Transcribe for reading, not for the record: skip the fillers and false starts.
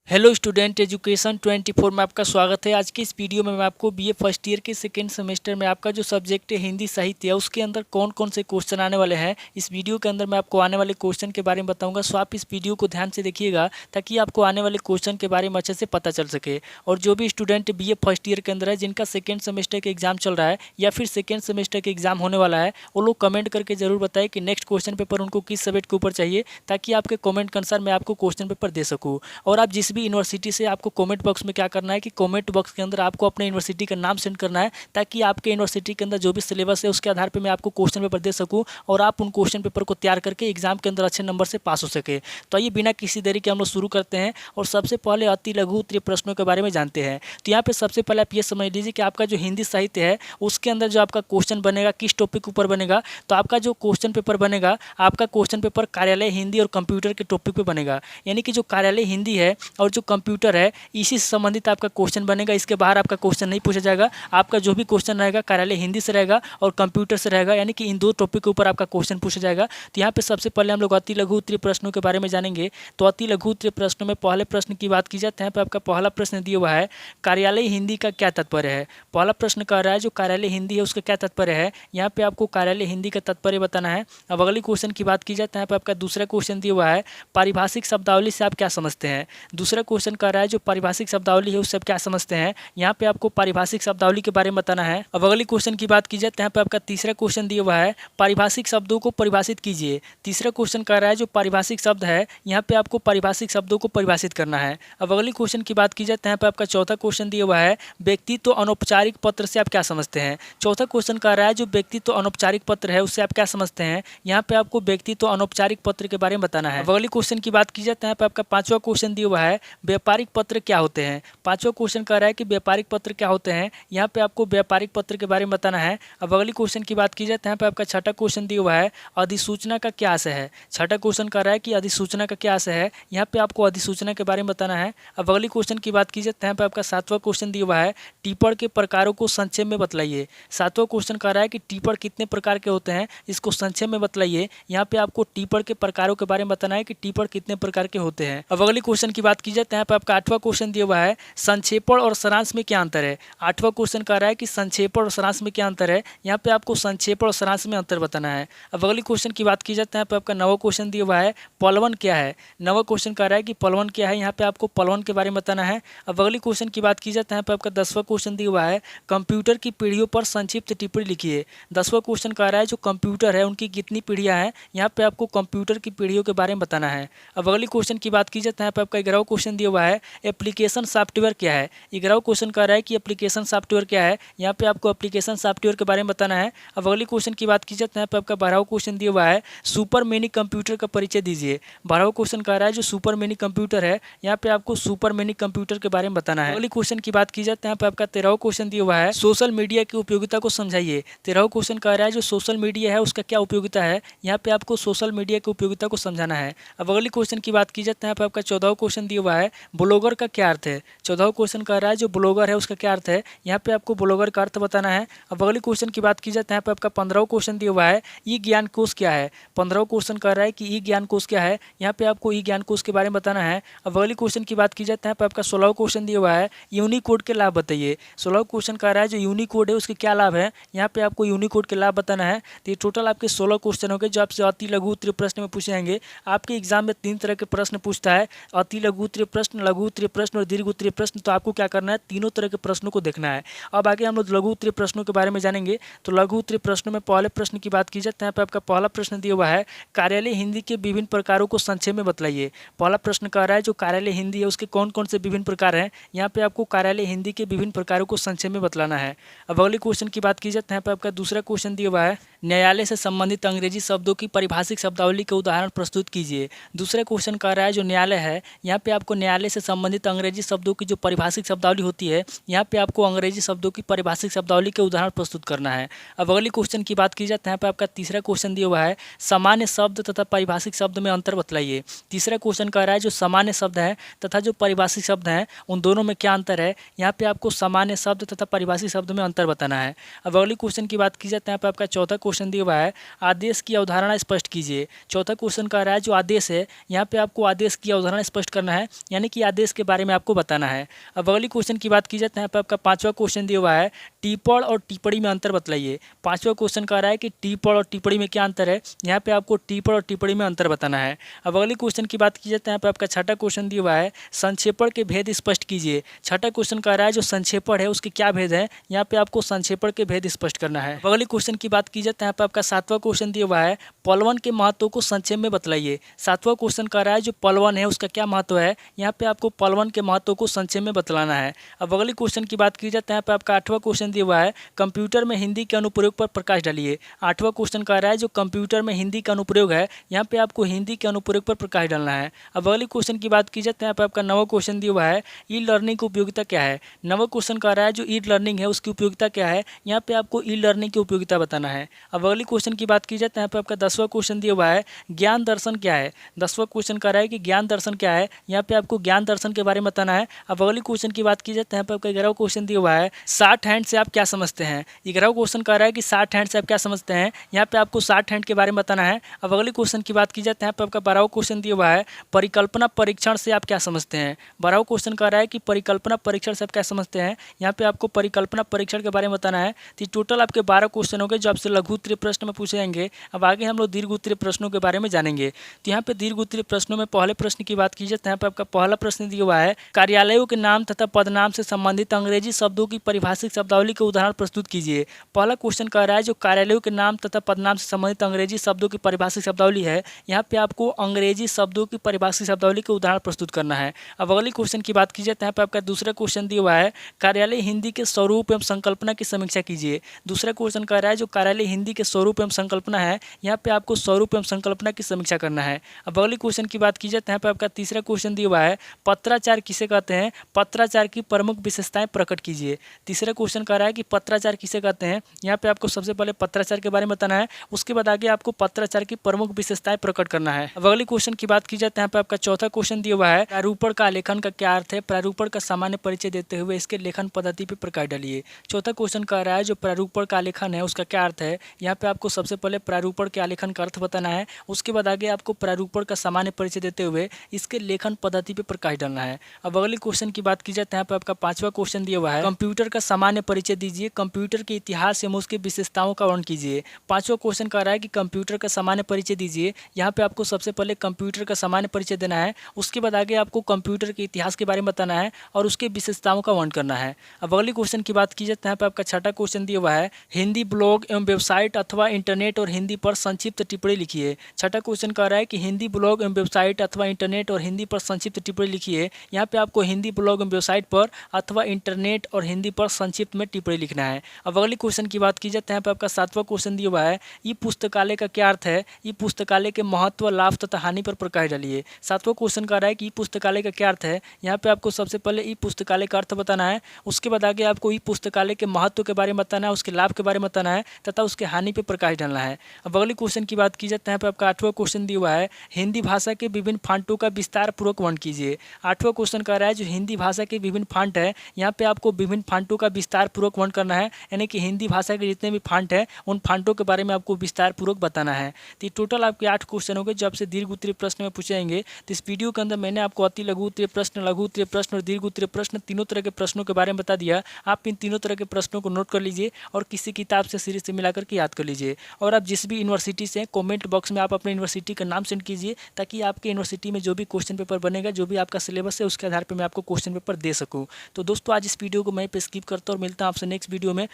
Hello student, education 24 में आपका स्वागत है। आज की इस वीडियो में मैं आपको बीए फर्स्ट ईयर के सेकेंड सेमेस्टर में आपका जो सब्जेक्ट है हिंदी साहित्य है उसके अंदर कौन कौन से क्वेश्चन आने वाले हैं, इस वीडियो के अंदर मैं आपको आने वाले क्वेश्चन के बारे में बताऊंगा। सो आप इस वीडियो को ध्यान से देखिएगा ताकि आपको आने वाले क्वेश्चन के बारे में अच्छे से पता चल सके। और जो भी स्टूडेंट बीए फर्स्ट ईयर के अंदर है, जिनका सेकेंड सेमेस्टर का एग्जाम चल रहा है या फिर सेकेंड सेमेस्टर का एग्जाम होने वाला है, वो लोग कमेंट करके जरूर बताएं कि नेक्स्ट क्वेश्चन पेपर उनको किस सब्जेक्ट के ऊपर चाहिए, ताकि आपके कमेंट के अनुसार मैं आपको क्वेश्चन पेपर दे सकूँ। और आप जिस भी यूनिवर्सिटी से आपको कमेंट बॉक्स में क्या करना है कि कमेंट बॉक्स के अंदर आपको अपने यूनिवर्सिटी का नाम सेंड करना है, ताकि आपके यूनिवर्सिटी के अंदर जो भी सिलेबस है उसके आधार पर मैं आपको क्वेश्चन पेपर दे सकूं और आप उन क्वेश्चन पेपर को तैयार करके एग्जाम के अंदर अच्छे नंबर से पास हो सके। तो आइए बिना किसी देरी के हम लोग शुरू करते हैं और सबसे पहले अति लघु उत्तरीय प्रश्नों के बारे में जानते हैं। तो यहाँ पे सबसे पहले आप ये समझ लीजिए कि आपका जो हिंदी साहित्य है उसके अंदर जो आपका क्वेश्चन बनेगा किस टॉपिक के ऊपर बनेगा। तो आपका जो क्वेश्चन पेपर बनेगा, आपका क्वेश्चन पेपर कार्यालय हिंदी और कंप्यूटर के टॉपिक पे बनेगा। यानी कि जो कार्यालय हिंदी है और जो कंप्यूटर है, इसी से संबंधित आपका क्वेश्चन बनेगा। इसके बाहर आपका क्वेश्चन नहीं पूछा जाएगा। आपका जो भी क्वेश्चन रहेगा कार्यालय हिंदी से रहेगा और कंप्यूटर से रहेगा, यानी कि इन दो टॉपिक के ऊपर आपका क्वेश्चन पूछा जाएगा। तो यहाँ पे सबसे पहले हम लोग अति लघु उत्तरीय प्रश्नों के बारे में जानेंगे। तो अति लघु उत्तरीय प्रश्नों में पहले प्रश्न की बात की जाए तो यहाँ पे आपका पहला प्रश्न दिया हुआ है, कार्यालय हिंदी का क्या तात्पर्य है। पहला प्रश्न कह रहा है जो कार्यालय हिंदी है उसका क्या तात्पर्य है। यहाँ पे आपको कार्यालय हिंदी का तात्पर्य बताना है। अब अगली क्वेश्चन की बात की जाए तो यहाँ पे आपका दूसरा क्वेश्चन दिया हुआ है, पारिभाषिक शब्दावली से आप क्या समझते हैं। दूसरा क्वेश्चन कह रहा है जो पारिभाषिक शब्दावली है उससे आप क्या समझते हैं। यहाँ पे आपको पारिभाषिक शब्दावली के बारे में बताना है। अब अगली क्वेश्चन की बात की जाए तो यहाँ पे आपका तीसरा क्वेश्चन दिया हुआ है, पारिभाषिक शब्दों को परिभाषित कीजिए। तीसरा क्वेश्चन कह रहा है जो पारिभाषिक शब्द है, यहाँ पे आपको पारिभाषिक शब्दों को परिभाषित करना है। अब अगली क्वेश्चन की बात की जाए तो यहाँ पे आपका चौथा क्वेश्चन दिया हुआ है, व्यक्तित्व अनौपचारिक पत्र से आप क्या समझते हैं। चौथा क्वेश्चन कह रहा है जो व्यक्तित्व अनौपचारिक पत्र है उससे आप क्या समझते हैं। यहाँ पे आपको व्यक्तित्व अनौपचारिक पत्र के बारे में बताना है। अब अगली क्वेश्चन की बात की जाए तो यहाँ पे आपका पांचवा क्वेश्चन दिया हुआ है, व्यापारिक पत्र क्या होते हैं। पांचवा क्वेश्चन कह रहा है कि व्यापारिक पत्र क्या होते हैं। यहाँ पे आपको व्यापारिक पत्र के बारे में बताना है। अब अगली क्वेश्चन की बात की जाए तो यहाँ पे आपका छठा क्वेश्चन दिया हुआ है, अधिसूचना का क्या आशय है। छठा क्वेश्चन कह रहा है कि अधिसूचना का क्या आशय है। यहाँ पे आपको अधिसूचना के बारे में बताना है। अब अगली क्वेश्चन की बात की जाए तो यहाँ पे आपका सातवां क्वेश्चन दिया हुआ है, टिप्पण के प्रकारों को संक्षेप में बतलाइए। सातवां क्वेश्चन कह रहा है कि टिप्पण कितने प्रकार के होते हैं, इसको संक्षेप में बतलाइए। यहाँ पे आपको टिप्पण के प्रकारों के बारे में बताना है कि टिप्पण कितने प्रकार के होते हैं। अब अगली क्वेश्चन की बात की जाए तो यहाँ पे आपका आठवां क्वेश्चन दिया हुआ है, संक्षेपण और सारांश में क्या अंतर है। आठवां क्वेश्चन कह रहा है कि संक्षेपण और सारांश में क्या अंतर है। यहाँ पे आपको संक्षेपण और सारांश में अंतर बताना है। अब अगली क्वेश्चन की बात की जाए तो यहाँ पे आपका नवा क्वेश्चन दिया हुआ है, पलवन क्या है। नवा क्वेश्चन कह रहा है कि पलवन क्या है, यहाँ पे आपको पलवन के बारे में बताना है। अब अगली क्वेश्चन की बात की जाए तो यहाँ पे आपका 10वां क्वेश्चन दिया हुआ है, कंप्यूटर की पीढ़ियों पर संक्षिप्त टिप्पणी लिखिए। 10वां क्वेश्चन कह रहा है जो कंप्यूटर है उनकी कितनी पीढ़ियाँ हैं, यहाँ पे आपको कंप्यूटर की पीढ़ियों के बारे में बताना है। अब अगली क्वेश्चन की बात की जाए तो यहाँ पे आपका 11वां क्वेश्चन दिया हुआ है, एप्लीकेशन सॉफ्टवेयर क्या है। 11वां क्वेश्चन कह रहा है कि एप्लीकेशन सॉफ्टवेयर क्या है, यहाँ पे आपको एप्लीकेशन सॉफ्टवेयर के बारे में बताना है। अब अगली क्वेश्चन की बात की जाए तो यहाँ पे आपका 12वां क्वेश्चन दिया हुआ है, सुपर मिनी कंप्यूटर का परिचय दीजिए। 12वां क्वेश्चन कह रहा है जो सुपर मिनी कंप्यूटर है, यहाँ पे आपको सुपर मिनी कंप्यूटर के बारे में बताना है। अगली क्वेश्चन की बात की जाए तो यहाँ पे आपका 13वां क्वेश्चन दिया हुआ है, सोशल मीडिया की उपयोगिता को समझाइए। 13वां क्वेश्चन कह रहा है जो सोशल मीडिया है उसका क्या उपयोगिता है, यहाँ पे आपको सोशल मीडिया की उपयोगिता को समझाना है। अब अगली क्वेश्चन की बात की जाए तो यहाँ पे आपका 14वां क्वेश्चन दिया हुआ है, ब्लॉगर का क्या अर्थ है। 14वां क्वेश्चन कह रहा है जो ब्लॉगर है उसका क्या अर्थ है, यहाँ पे आपको ब्लॉगर का अर्थ बताना है। अब अगली क्वेश्चन की बात की जाए तो यहाँ पे आपका 15वां क्वेश्चन दिया हुआ है, ई ज्ञान कोश क्या है। 15वां क्वेश्चन कह रहा है कि ई ज्ञान कोश क्या है, यहाँ पे आपको ई ज्ञान कोश के बारे में बताना है। अब अगली क्वेश्चन की बात की जाए तो यहाँ पे आपका 16वां क्वेश्चन दिया हुआ है, यूनिकोड के लाभ बताइए। 16वां क्वेश्चन कह रहा है जो यूनिकोड है उसके क्या लाभ है, यहाँ पे आपको यूनिकोड के लाभ बताना है। तो ये टोटल आपके 16 क्वेश्चन हो गए जो आपसे अति लघु उत्तरीय प्रश्न में पूछे जाएंगे। आपके एग्जाम में 3 तरह के प्रश्न पूछता है, अति लघु उत्तरीय प्रश्न, लघु उत्तरीय प्रश्न और दीर्घ उत्तरीय प्रश्न। तो आपको क्या करना है, तीनों तरह के प्रश्नों को देखना है। अब आगे हम लोग लघु उत्तरीय प्रश्नों के बारे में जानेंगे। तो लघु उत्तरीय प्रश्नों में पहले प्रश्न की बात की जाए तो यहाँ पे आपका पहला प्रश्न दिया हुआ है, कार्यालय हिंदी के विभिन्न प्रकारों को संक्षेप में बतलाइए। पहला प्रश्न कह रहा है जो कार्यालय हिंदी है उसके कौन कौन से विभिन्न प्रकार हैं, यहाँ पे आपको कार्यालय हिंदी के विभिन्न प्रकारों को संक्षेप में बतलाना है। अब अगले क्वेश्चन की बात की जाए तो यहाँ पे आपका दूसरा क्वेश्चन दिया हुआ है, न्यायालय से संबंधित अंग्रेजी शब्दों की पारिभाषिक शब्दावली के उदाहरण प्रस्तुत कीजिए। दूसरा क्वेश्चन कह रहा है जो न्यायालय है, यहाँ पे आपको न्यायालय से संबंधित अंग्रेजी शब्दों की जो पारिभाषिक शब्दावली होती है, यहाँ पे आपको अंग्रेजी शब्दों की पारिभाषिक शब्दावली के उदाहरण प्रस्तुत करना है। अब अगली क्वेश्चन की बात की जाए तो यहाँ पे आपका तीसरा क्वेश्चन दिया हुआ है, सामान्य शब्द तथा पारिभाषिक शब्द में अंतर बतलाइए। तीसरा क्वेश्चन कह रहा है जो सामान्य शब्द है तथा जो पारिभाषिक शब्द हैं उन दोनों में क्या अंतर है, यहाँ पे आपको सामान्य शब्द तथा पारिभाषिक शब्द में अंतर बताना है। अब अगली क्वेश्चन की बात की जाए तो यहाँ पे आपका चौथा क्वेश्चन दिया हुआ है, आदेश की अवधारणा स्पष्ट कीजिए। चौथा क्वेश्चन कह रहा है जो आदेश है, यहाँ पे आपको आदेश की अवधारणा स्पष्ट करना है। यानी कि आदेश के बारे में आपको बताना है। अब अगली क्वेश्चन की बात की जाए तो यहाँ पे आपका 5वां क्वेश्चन दिया हुआ है, टिप्पण और टिप्पणी में अंतर बतलाइए। 5वां क्वेश्चन कह रहा है कि टिप्पण और टिप्पणी में क्या अंतर है, यहाँ पे आपको टिप्पण और टिप्पणी में अंतर बताना है। अब अगली क्वेश्चन की बात की जाए तो यहाँ पे आपका 6वां क्वेश्चन दिया हुआ है, संक्षेपण के भेद स्पष्ट कीजिए। 6वां क्वेश्चन कह रहा है जो संक्षेपण है उसके क्या भेद है, यहाँ पे आपको संक्षेपण के भेद स्पष्ट करना है। अगली क्वेश्चन की बात की जाए तो यहाँ पे आपका 7वां क्वेश्चन दिया हुआ है, पलवन के महत्व को संक्षेप में बतलाइए। 7वां क्वेश्चन कह रहा है जो पलवन है उसका क्या महत्व है, यहाँ पे आपको पलवन के महत्व को संक्षेप में बतलाना है। अब अगली क्वेश्चन की बात की जाए तो यहाँ पे आपका 8वां क्वेश्चन दिया हुआ है, कंप्यूटर में हिंदी के अनुप्रयोग पर प्रकाश डालिए। 8वां क्वेश्चन कह रहा है जो कंप्यूटर में हिंदी का अनुप्रयोग है, यहाँ पे आपको हिंदी के अनुप्रयोग पर प्रकाश डालना है। अब अगली क्वेश्चन की बात की जाए तो यहाँ पे आपका 9वां क्वेश्चन दिया हुआ है, ई लर्निंग की उपयोगिता क्या है। 9वां क्वेश्चन कह रहा है जो ई लर्निंग है उसकी उपयोगिता क्या है, यहाँ पे आपको ई लर्निंग की उपयोगिता बताना है। अब अगली क्वेश्चन की बात की जाए तो यहाँ पे आपका 10वां क्वेश्चन दिया हुआ है, ज्ञान दर्शन क्या है। 10वां क्वेश्चन कह रहा है कि ज्ञान दर्शन क्या है, यहाँ पे आपको ज्ञान दर्शन के बारे में बताना है। अब अगली क्वेश्चन की बात की जाए तो यहाँ पे आपका 11वां क्वेश्चन दिया हुआ है, शॉर्ट हैंड से आप क्या समझते हैं। 11वां क्वेश्चन कह रहा है कि शॉर्ट हैंड से आप क्या समझते हैं, यहाँ पे आपको शॉर्ट हैंड के बारे में बताना है। अब अगली क्वेश्चन की बात की जाए तो यहाँ पे आपका 12वां क्वेश्चन दिया हुआ है, परिकल्पना परीक्षण से आप क्या समझते हैं। 12वां क्वेश्चन कह रहा है कि परिकल्पना परीक्षण से आप क्या समझते हैं, यहाँ पे आपको परिकल्पना परीक्षण के बारे में बताना है। तो टोटल आपके 12 क्वेश्चन हो गए जो आपसे लघु उत्तरीय प्रश्न में पूछे जाएंगे। अब आगे हम लोग दीर्घ उत्तरीय प्रश्नों के बारे में जानेंगे। तो यहाँ पे दीर्घ उत्तरीय प्रश्नों में पहले प्रश्न की बात की जाए तो यहाँ पे आपका पहला प्रश्न दिया हुआ है, कार्यालयों के नाम तथा पदनाम से संबंधित अंग्रेजी शब्दों की परिभाषित शब्दावली के उदाहरण प्रस्तुत कीजिए। पहला क्वेश्चन कह रहा है जो कार्यालयों के नाम तथा पदनाम से संबंधित अंग्रेजी शब्दों की परिभाषित शब्दावली है, यहाँ पे आपको अंग्रेजी शब्दों की परिभाषित शब्दावली के उदाहरण प्रस्तुत करना है। अब अगली क्वेश्चन की बात की जाए तो यहाँ पे आपका दूसरा क्वेश्चन दिया हुआ है, कार्यालय हिंदी के स्वरूप एवं संकल्पना की समीक्षा कीजिए। दूसरा क्वेश्चन कह रहा है जो कार्यालय हिंदी के स्वरूप एवं संकल्पना है, यहाँ पे आपको स्वरूप एवं संकल्पना की समीक्षा करना है। अब अगली क्वेश्चन की बात की जाए तो यहाँ पे आपका तीसरा क्वेश्चन दिया हुआ है, पत्राचार किसे कहते हैं, पत्राचार की प्रमुख विशेषताएं प्रकट कीजिए। तीसरा क्वेश्चन कह रहा है कि पत्राचार किसे कहते हैं, यहाँ पे आपको सबसे पहले पत्राचार के बारे में बताना है, उसके बाद आगे आपको पत्राचार की प्रमुख विशेषताएं प्रकट करना है। अब अगली क्वेश्चन की बात की जाए तो यहाँ पे आपका चौथा क्वेश्चन दिया हुआ है, प्रारूपण का आलेखन का क्या अर्थ है, प्रारूपण का सामान्य परिचय देते हुए इसके लेखन पद्धति पर प्रकाश डालिए। चौथा क्वेश्चन कह रहा है जो प्रारूपण का आलेखन है उसका क्या अर्थ है, यहाँ पे आपको सबसे पहले प्रारूपण के आलेखन का अर्थ बताना है, उसके बाद आगे आपको प्रारूपण का सामान्य परिचय देते हुए इसके लेखन पद्धति पर प्रकाश डालना है। अब अगली क्वेश्चन की बात की जाए तो यहाँ पे आपका 5वां क्वेश्चन दिया हुआ है, कंप्यूटर का सामान्य परिचय दीजिए, कंप्यूटर के इतिहास एवं उसकी विशेषताओं का वर्णन कीजिए। 5वां क्वेश्चन कह रहा है कि कंप्यूटर का सामान्य परिचय दीजिए, यहाँ पे आपको सबसे पहले कंप्यूटर का सामान्य परिचय देना है, उसके बाद आगे आपको कंप्यूटर के इतिहास के बारे में बताना है और उसके विशेषताओं का वर्णन करना है। अब अगली क्वेश्चन की बात की जाए तो यहाँ पे आपका 6वां क्वेश्चन दिया हुआ है, हिंदी ब्लॉग एवं वेबसाइट अथवा इंटरनेट और हिंदी पर संक्षिप्त टिप्पणी लिखिए। 6वां क्वेश्चन कह रहा है कि हिंदी ब्लॉग एवं वेबसाइट अथवा इंटरनेट और हिंदी पर संक्षिप्त टिप्पणी लिखिए। यहाँ पे आपको हिंदी ब्लॉग एवं वेबसाइट पर अथवा इंटरनेट और हिंदी पर संक्षिप्त में टिप्पणी लिखना है। अब अगली क्वेश्चन की बात की जाए तो यहाँ पे आपका 7वां क्वेश्चन दिया हुआ है, ई पुस्तकालय का क्या अर्थ है, ई पुस्तकालय के महत्व, लाभ तथा हानि पर प्रकाश डालिए। 7वां क्वेश्चन कह रहा है कि ई पुस्तकालय का क्या अर्थ है, यहाँ पे आपको सबसे पहले ई पुस्तकालय का अर्थ बताना है, उसके बाद आगे आपको ई पुस्तकालय के महत्व के बारे में बताना है, उसके लाभ के बारे में बताना है तथा उसके हानि पर प्रकाश डालना है। अब अगली क्वेश्चन की बात की जाए तो यहाँ पे आपका 8वां क्वेश्चन दिया हुआ है, हिंदी भाषा के विभिन्न फांटों का विस्तार पूर्वक वर्णन कीजिए। 8वां क्वेश्चन कह रहा है जो हिंदी भाषा के विभिन्न फांट है, यहाँ पे आपको विभिन्न फांटों का विस्तार पूर्वक वर्णन करना है, यानी कि हिंदी भाषा के जितने भी फांट है उन फांटों के बारे में आपको विस्तार पूर्वक बताना है। तो टोटल आपके 8 क्वेश्चन हो गए जो आपसे दीर्घ उत्तरीय प्रश्न में पूछे जाएंगे। तो इस वीडियो के अंदर मैंने आपको अति लघु उत्तरीय प्रश्न, लघु उत्तरीय प्रश्न और दीर्घ उत्तरीय प्रश्न तीनों तरह के प्रश्नों के बारे में बता दिया। आप इन तीनों तरह के प्रश्नों को नोट कर लीजिए और किसी किताब से सीरीज से मिलाकर के याद कर लीजिए। और आप जिस भी यूनिवर्सिटी से, कमेंट बॉक्स में आप अपने यूनिवर्सिटी का नाम सेंड कीजिए ताकि आपके यूनिवर्सिटी में जो भी क्वेश्चन पेपर बनेगा, जो भी आपका सिलेबस है, उसके आधार पर मैं आपको क्वेश्चन पेपर दे सकूँ। तो दोस्तों आज इस वीडियो को मैं पे स्किप करता हूँ और मिलता हूँ आपसे नेक्स्ट वीडियो में।